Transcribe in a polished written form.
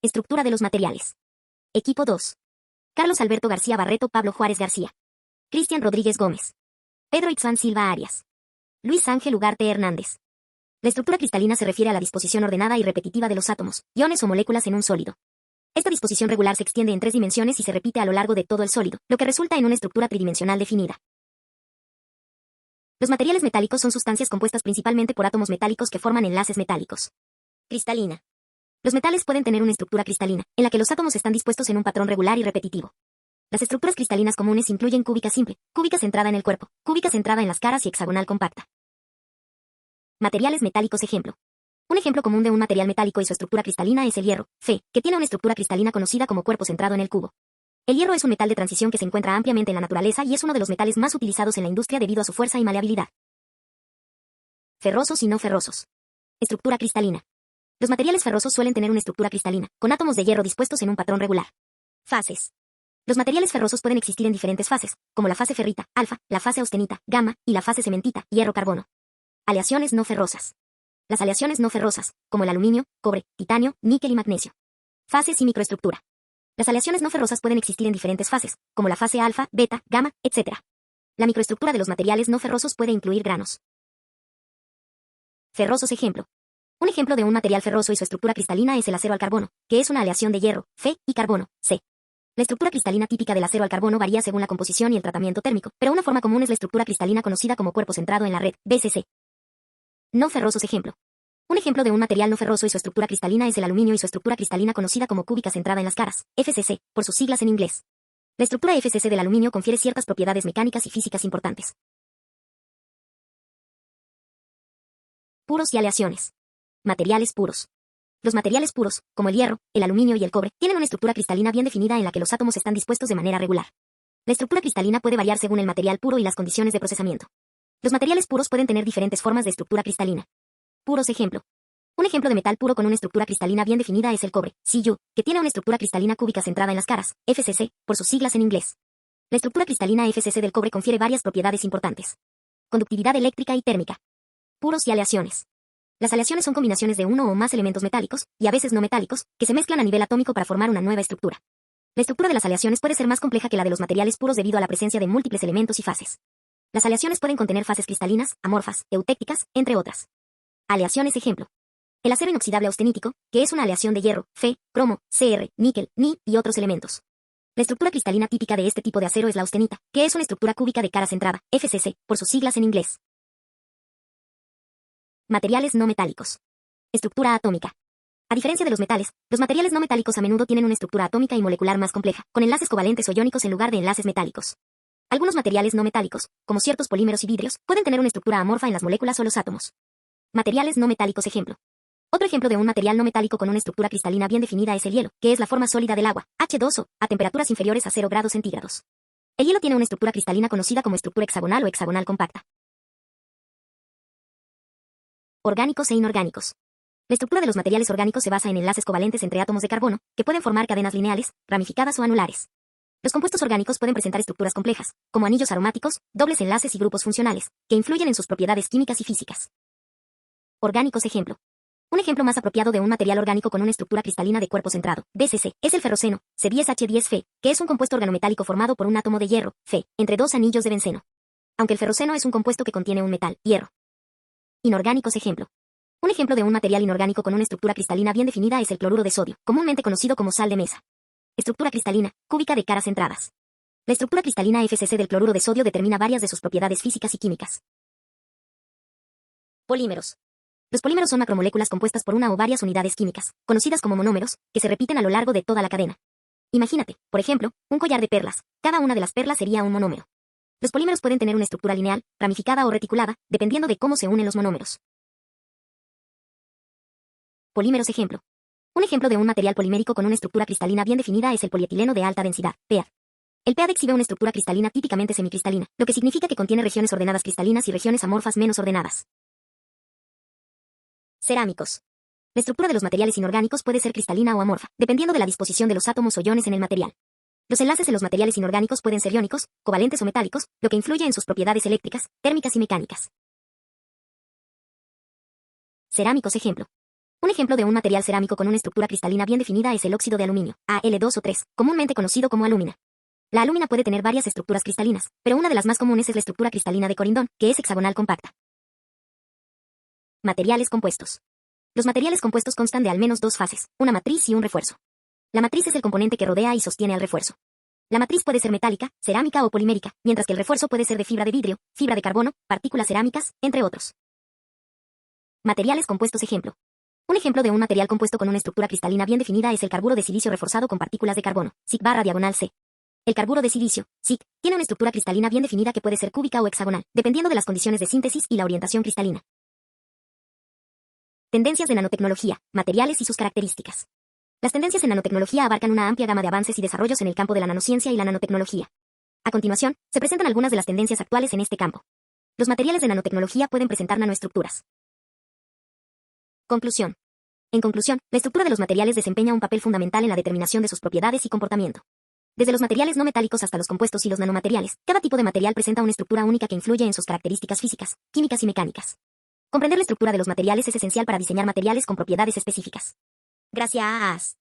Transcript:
Estructura de los materiales. Equipo 2. Carlos Alberto García Barreto, Pablo Juárez García. Cristian Rodríguez Gómez. Pedro Itzán Silva Arias. Luis Ángel Ugarte Hernández. La estructura cristalina se refiere a la disposición ordenada y repetitiva de los átomos, iones o moléculas en un sólido. Esta disposición regular se extiende en 3 dimensiones y se repite a lo largo de todo el sólido, lo que resulta en una estructura tridimensional definida. Los materiales metálicos son sustancias compuestas principalmente por átomos metálicos que forman enlaces metálicos. Cristalina. Los metales pueden tener una estructura cristalina, en la que los átomos están dispuestos en un patrón regular y repetitivo. Las estructuras cristalinas comunes incluyen cúbica simple, cúbica centrada en el cuerpo, cúbica centrada en las caras y hexagonal compacta. Materiales metálicos ejemplo. Un ejemplo común de un material metálico y su estructura cristalina es el hierro, Fe, que tiene una estructura cristalina conocida como cuerpo centrado en el cubo. El hierro es un metal de transición que se encuentra ampliamente en la naturaleza y es uno de los metales más utilizados en la industria debido a su fuerza y maleabilidad. Ferrosos y no ferrosos. Estructura cristalina. Los materiales ferrosos suelen tener una estructura cristalina, con átomos de hierro dispuestos en un patrón regular. Fases. Los materiales ferrosos pueden existir en diferentes fases, como la fase ferrita, alfa, la fase austenita, gamma, y la fase cementita, hierro-carbono. Aleaciones no ferrosas. Las aleaciones no ferrosas, como el aluminio, cobre, titanio, níquel y magnesio. Fases y microestructura. Las aleaciones no ferrosas pueden existir en diferentes fases, como la fase alfa, beta, gamma, etc. La microestructura de los materiales no ferrosos puede incluir granos. Ferrosos ejemplo. Un ejemplo de un material ferroso y su estructura cristalina es el acero al carbono, que es una aleación de hierro, Fe, y carbono, C. La estructura cristalina típica del acero al carbono varía según la composición y el tratamiento térmico, pero una forma común es la estructura cristalina conocida como cuerpo centrado en la red, BCC. No ferrosos ejemplo. Un ejemplo de un material no ferroso y su estructura cristalina es el aluminio y su estructura cristalina conocida como cúbica centrada en las caras, FCC, por sus siglas en inglés. La estructura FCC del aluminio confiere ciertas propiedades mecánicas y físicas importantes. Puros y aleaciones. Materiales puros. Los materiales puros, como el hierro, el aluminio y el cobre, tienen una estructura cristalina bien definida en la que los átomos están dispuestos de manera regular. La estructura cristalina puede variar según el material puro y las condiciones de procesamiento. Los materiales puros pueden tener diferentes formas de estructura cristalina. Puros ejemplo. Un ejemplo de metal puro con una estructura cristalina bien definida es el cobre, Cu, que tiene una estructura cristalina cúbica centrada en las caras, FCC, por sus siglas en inglés. La estructura cristalina FCC del cobre confiere varias propiedades importantes. Conductividad eléctrica y térmica. Puros y aleaciones. Las aleaciones son combinaciones de uno o más elementos metálicos, y a veces no metálicos, que se mezclan a nivel atómico para formar una nueva estructura. La estructura de las aleaciones puede ser más compleja que la de los materiales puros debido a la presencia de múltiples elementos y fases. Las aleaciones pueden contener fases cristalinas, amorfas, eutécticas, entre otras. Aleaciones ejemplo. El acero inoxidable austenítico, que es una aleación de hierro, Fe, cromo, Cr, níquel, Ni y otros elementos. La estructura cristalina típica de este tipo de acero es la austenita, que es una estructura cúbica de cara centrada, FCC, por sus siglas en inglés. Materiales no metálicos. Estructura atómica. A diferencia de los metales, los materiales no metálicos a menudo tienen una estructura atómica y molecular más compleja, con enlaces covalentes o iónicos en lugar de enlaces metálicos. Algunos materiales no metálicos, como ciertos polímeros y vidrios, pueden tener una estructura amorfa en las moléculas o los átomos. Materiales no metálicos ejemplo. Otro ejemplo de un material no metálico con una estructura cristalina bien definida es el hielo, que es la forma sólida del agua, H2O, a temperaturas inferiores a 0 grados centígrados. El hielo tiene una estructura cristalina conocida como estructura hexagonal o hexagonal compacta. Orgánicos e inorgánicos. La estructura de los materiales orgánicos se basa en enlaces covalentes entre átomos de carbono, que pueden formar cadenas lineales, ramificadas o anulares. Los compuestos orgánicos pueden presentar estructuras complejas, como anillos aromáticos, dobles enlaces y grupos funcionales, que influyen en sus propiedades químicas y físicas. Orgánicos ejemplo. Un ejemplo más apropiado de un material orgánico con una estructura cristalina de cuerpo centrado, BCC, es el ferroceno, C10H10Fe, que es un compuesto organometálico formado por un átomo de hierro, Fe, entre dos anillos de benceno. Aunque el ferroceno es un compuesto que contiene un metal, hierro. Inorgánicos ejemplo. Un ejemplo de un material inorgánico con una estructura cristalina bien definida es el cloruro de sodio, comúnmente conocido como sal de mesa. Estructura cristalina, cúbica de caras centradas. La estructura cristalina FCC del cloruro de sodio determina varias de sus propiedades físicas y químicas. Polímeros. Los polímeros son macromoléculas compuestas por una o varias unidades químicas, conocidas como monómeros, que se repiten a lo largo de toda la cadena. Imagínate, por ejemplo, un collar de perlas. Cada una de las perlas sería un monómero. Los polímeros pueden tener una estructura lineal, ramificada o reticulada, dependiendo de cómo se unen los monómeros. Polímeros ejemplo. Un ejemplo de un material polimérico con una estructura cristalina bien definida es el polietileno de alta densidad, PEAD. El PEAD exhibe una estructura cristalina típicamente semicristalina, lo que significa que contiene regiones ordenadas cristalinas y regiones amorfas menos ordenadas. Cerámicos. La estructura de los materiales inorgánicos puede ser cristalina o amorfa, dependiendo de la disposición de los átomos o iones en el material. Los enlaces en los materiales inorgánicos pueden ser iónicos, covalentes o metálicos, lo que influye en sus propiedades eléctricas, térmicas y mecánicas. Cerámicos ejemplo. Un ejemplo de un material cerámico con una estructura cristalina bien definida es el óxido de aluminio, Al2 o 3, comúnmente conocido como alúmina. La alúmina puede tener varias estructuras cristalinas, pero una de las más comunes es la estructura cristalina de corindón, que es hexagonal compacta. Materiales compuestos. Los materiales compuestos constan de al menos dos fases, una matriz y un refuerzo. La matriz es el componente que rodea y sostiene al refuerzo. La matriz puede ser metálica, cerámica o polimérica, mientras que el refuerzo puede ser de fibra de vidrio, fibra de carbono, partículas cerámicas, entre otros. Materiales compuestos ejemplo. Un ejemplo de un material compuesto con una estructura cristalina bien definida es el carburo de silicio reforzado con partículas de carbono, SiC/C. El carburo de silicio, SiC, tiene una estructura cristalina bien definida que puede ser cúbica o hexagonal, dependiendo de las condiciones de síntesis y la orientación cristalina. Tendencias de nanotecnología, materiales y sus características. Las tendencias en nanotecnología abarcan una amplia gama de avances y desarrollos en el campo de la nanociencia y la nanotecnología. A continuación, se presentan algunas de las tendencias actuales en este campo. Los materiales de nanotecnología pueden presentar nanoestructuras. Conclusión. En conclusión, la estructura de los materiales desempeña un papel fundamental en la determinación de sus propiedades y comportamiento. Desde los materiales no metálicos hasta los compuestos y los nanomateriales, cada tipo de material presenta una estructura única que influye en sus características físicas, químicas y mecánicas. Comprender la estructura de los materiales es esencial para diseñar materiales con propiedades específicas. Gracias.